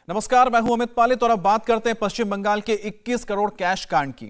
नमस्कार, मैं हूं अमित पालित और अब बात करते हैं पश्चिम बंगाल के 21 करोड़ कैश कांड की।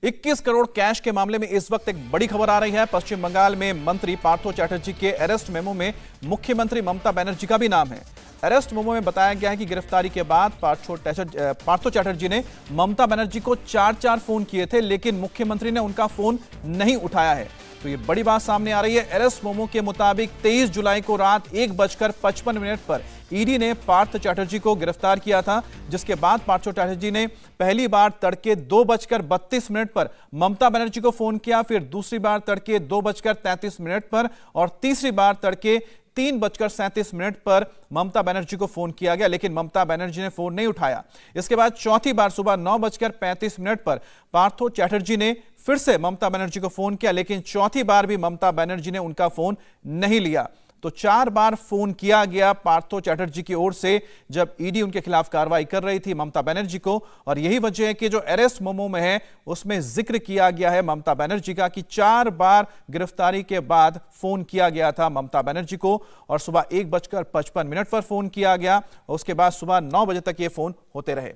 21 करोड़ कैश के मामले में इस वक्त एक बड़ी खबर आ रही है। पश्चिम बंगाल में मंत्री पार्थो चैटर्जी के अरेस्ट मेमो में मुख्यमंत्री ममता बनर्जी का भी नाम है। अरेस्ट मेमो में बताया गया है कि गिरफ्तारी के बाद पार्थो चैटर्जी ने ममता बनर्जी को 4 फोन किए थे, लेकिन मुख्यमंत्री ने उनका फोन नहीं उठाया है। तो ये बड़ी बात सामने आ रही है। अरेस्ट मेमो के मुताबिक 23 जुलाई को रात 1:55 पर ईडी ने पार्थ चैटर्जी को गिरफ्तार किया था, जिसके बाद पार्थो चैटर्जी ने पहली बार तड़के 2:32 पर ममता बनर्जी को फोन किया, फिर दूसरी बार तड़के 2:33 पर और तीसरी बार तड़के 3:37 पर ममता बनर्जी को फोन किया गया, लेकिन ममता बनर्जी ने फोन नहीं उठाया। इसके बाद चौथी बार सुबह 9:35 पर पार्थो चैटर्जी ने फिर से ममता बनर्जी को फोन किया, लेकिन चौथी बार भी ममता बनर्जी ने उनका फोन नहीं लिया। तो 4 बार फोन किया गया पार्थो चैटर्जी की ओर से जब ईडी उनके खिलाफ कार्रवाई कर रही थी ममता बनर्जी को। और यही वजह है कि जो अरेस्ट मेमो में है उसमें जिक्र किया गया है ममता बनर्जी का कि 4 बार गिरफ्तारी के बाद फोन किया गया था ममता बनर्जी को, और सुबह 1:55 पर फोन किया गया और उसके बाद सुबह 9 बजे तक ये फोन होते रहे।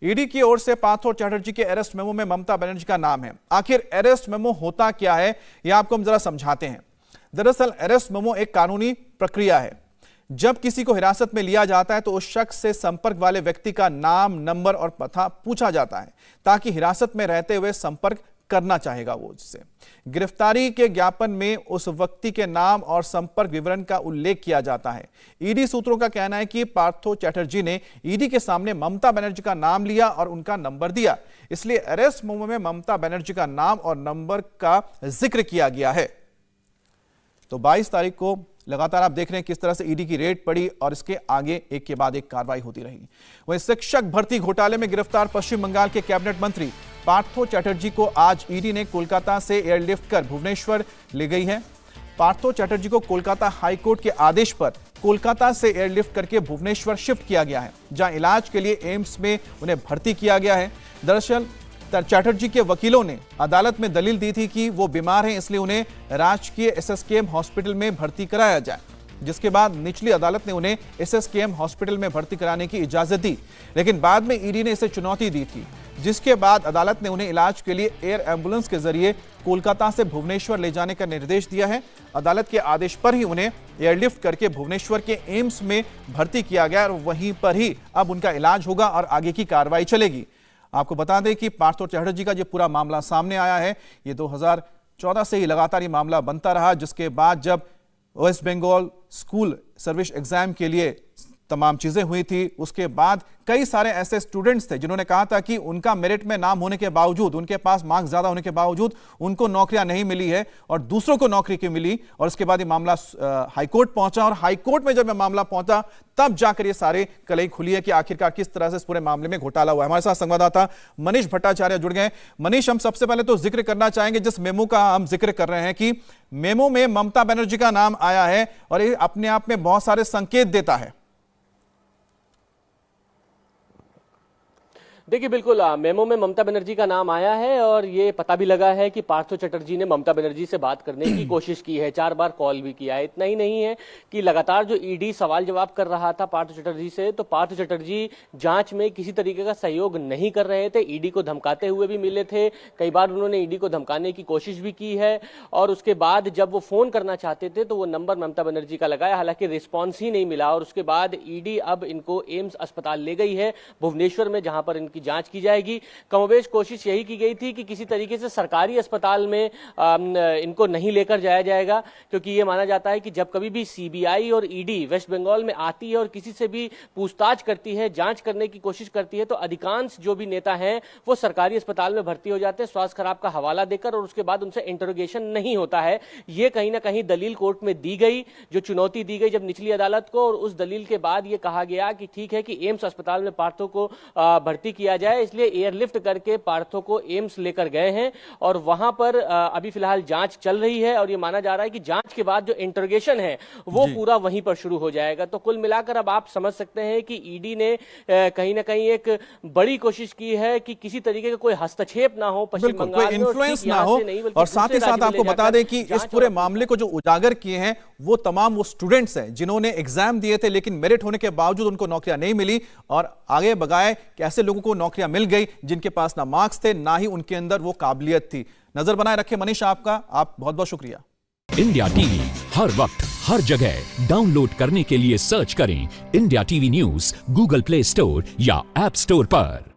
ईडी की ओर से पार्थो चैटर्जी के अरेस्ट मेमो में ममता बनर्जी का नाम है। आखिर अरेस्ट मेमो होता क्या है, यह आपको हम जरा समझाते हैं। दरअसल अरेस्ट मेमो एक कानूनी प्रक्रिया है। जब किसी को हिरासत में लिया जाता है तो उस शख्स से संपर्क वाले व्यक्ति का नाम, नंबर और पता पूछा जाता है, ताकि हिरासत में रहते हुए संपर्क करना चाहेगा वो उससे। गिरफ्तारी के ज्ञापन में उस व्यक्ति के नाम और संपर्क विवरण का उल्लेख किया जाता है। ईडी सूत्रों का कहना है कि पार्थो चैटर्जी ने ईडी के सामने ममता बनर्जी का नाम लिया और उनका नंबर दिया, इसलिए अरेस्ट मेमो में ममता बनर्जी का नाम और नंबर का जिक्र किया गया है। तो 22 तारीख को लगातार आप देख रहे हैं किस तरह से ईडी की रेड पड़ी और इसके आगे एक के बाद एक कार्रवाई होती रही। वहीं शिक्षक भर्ती घोटाले में गिरफ्तार पश्चिम बंगाल के कैबिनेट मंत्री पार्थो चैटर्जी को आज ईडी ने कोलकाता से एयरलिफ्ट कर भुवनेश्वर ले गई है। पार्थो चैटर्जी को कोलकाता हाईकोर्ट के आदेश पर कोलकाता से एयरलिफ्ट करके भुवनेश्वर शिफ्ट किया गया है, जहां इलाज के लिए एम्स में उन्हें भर्ती किया गया है। दरअसल चैटर्जी के वकीलों ने अदालत में दलील दी थी कि वो बीमार हैं, इसलिए उन्हें राजकीय एसएसकेएम हॉस्पिटल में भर्ती कराया जाए, जिसके बाद निचली अदालत ने उन्हें एसएसकेएम हॉस्पिटल में भर्ती कराने की इजाजत दी। लेकिन बाद में ईडी ने इसे चुनौती दी थी, जिसके बाद अदालत ने उन्हें इलाज के लिए एयर एम्बुलेंस के जरिए कोलकाता से भुवनेश्वर ले जाने का निर्देश दिया है। अदालत के आदेश पर ही उन्हें एयरलिफ्ट करके भुवनेश्वर के एम्स में भर्ती किया गया और वहीं पर ही अब उनका इलाज होगा और आगे की कार्रवाई चलेगी। आपको बता दें कि पार्थो चैटर्जी का जो पूरा मामला सामने आया है, ये 2014 से ही लगातार ये मामला बनता रहा, जिसके बाद जब West Bengal school service exam के लिए तमाम चीजें हुई थी, उसके बाद कई सारे ऐसे स्टूडेंट्स थे जिन्होंने कहा था कि उनका मेरिट में नाम होने के बावजूद, उनके पास मार्क्स ज्यादा होने के बावजूद उनको नौकरियां नहीं मिली है और दूसरों को नौकरी की मिली। और उसके बाद ये मामला हाईकोर्ट पहुंचा और हाईकोर्ट में जब ये मामला पहुंचा तब जाकर ये सारे कलई खुली है कि आखिरकार किस तरह से इस पूरे मामले में घोटाला हुआ है। हमारे साथ संवाददाता मनीष भट्टाचार्य जुड़ गए। मनीष, हम सबसे पहले तो जिक्र करना चाहेंगे जिस मेमो का हम जिक्र कर रहे हैं कि मेमो में ममता बनर्जी का नाम आया है और ये अपने आप में बहुत सारे संकेत देता है। देखिए, बिल्कुल मेमो में ममता बनर्जी का नाम आया है और ये पता भी लगा है कि पार्थो चैटर्जी ने ममता बनर्जी से बात करने की कोशिश की है, 4 बार कॉल भी किया है। इतना ही नहीं है कि लगातार जो ईडी सवाल जवाब कर रहा था पार्थो चैटर्जी से, तो पार्थो चैटर्जी जांच में किसी तरीके का सहयोग नहीं कर रहे थे, ईडी को धमकाते हुए भी मिले थे। कई बार उन्होंने ईडी को धमकाने की कोशिश भी की है और उसके बाद जब वो फोन करना चाहते थे तो वो नंबर ममता बनर्जी का लगाया, हालांकि रिस्पॉन्स ही नहीं मिला। और उसके बाद ईडी अब इनको एम्स अस्पताल ले गई है भुवनेश्वर में, जहां पर इनकी जांच की जाएगी। कमोबेश कोशिश यही की गई थी कि किसी तरीके से सरकारी अस्पताल में इनको नहीं लेकर जाया जाएगा, क्योंकि यह माना जाता है कि जब कभी भी सीबीआई और ईडी वेस्ट बंगाल में आती है और किसी से भी पूछताछ करती है, जांच करने की कोशिश करती है, तो अधिकांश जो भी नेता हैं वो सरकारी अस्पताल में भर्ती हो जाते हैं स्वास्थ्य खराब का हवाला देकर, और उसके बाद उनसे इंटरोगेशन नहीं होता है। यह कहीं ना कहीं दलील कोर्ट में दी गई, जो चुनौती दी गई जब निचली अदालत को, और उस दलील के बाद यह कहा गया कि ठीक है कि एम्स अस्पताल में पार्थो को भर्ती किया किया जाए, इसलिए एयरलिफ्ट करके पार्थो को एम्स लेकर गए हैं और वहां पर अभी फिलहाल जांच चल रही है और ये माना जा रहा है कि जांच के बाद जो इंटरोगेशन है वो पूरा वहीं पर शुरू हो जाएगा। तो कुल मिलाकर अब आप समझ सकते हैं कि ईडी ने कहीं ना कहीं एक बड़ी कोशिश की है कि किसी तरीके का कोई हस्तक्षेप ना हो पश्चिम बंगाल में, इन्फ्लुएंस ना हो। और साथ ही साथ आपको बता दें कि इस पूरे मामले को जो उजागर किए हैं वो तमाम वो स्टूडेंट्स हैं जिन्होंने एग्जाम दिए थे लेकिन मेरिट होने के बावजूद उनको नौकरियां नहीं मिली, और आगे बगाए कि ऐसे लोगों को नौकरियां मिल गई जिनके पास ना मार्क्स थे ना ही उनके अंदर वो काबिलियत थी। नजर बनाए रखे मनीष आपका, आप बहुत बहुत शुक्रिया। इंडिया टीवी हर वक्त हर जगह डाउनलोड करने के लिए सर्च करें India TV news Google play store या ऐप स्टोर पर।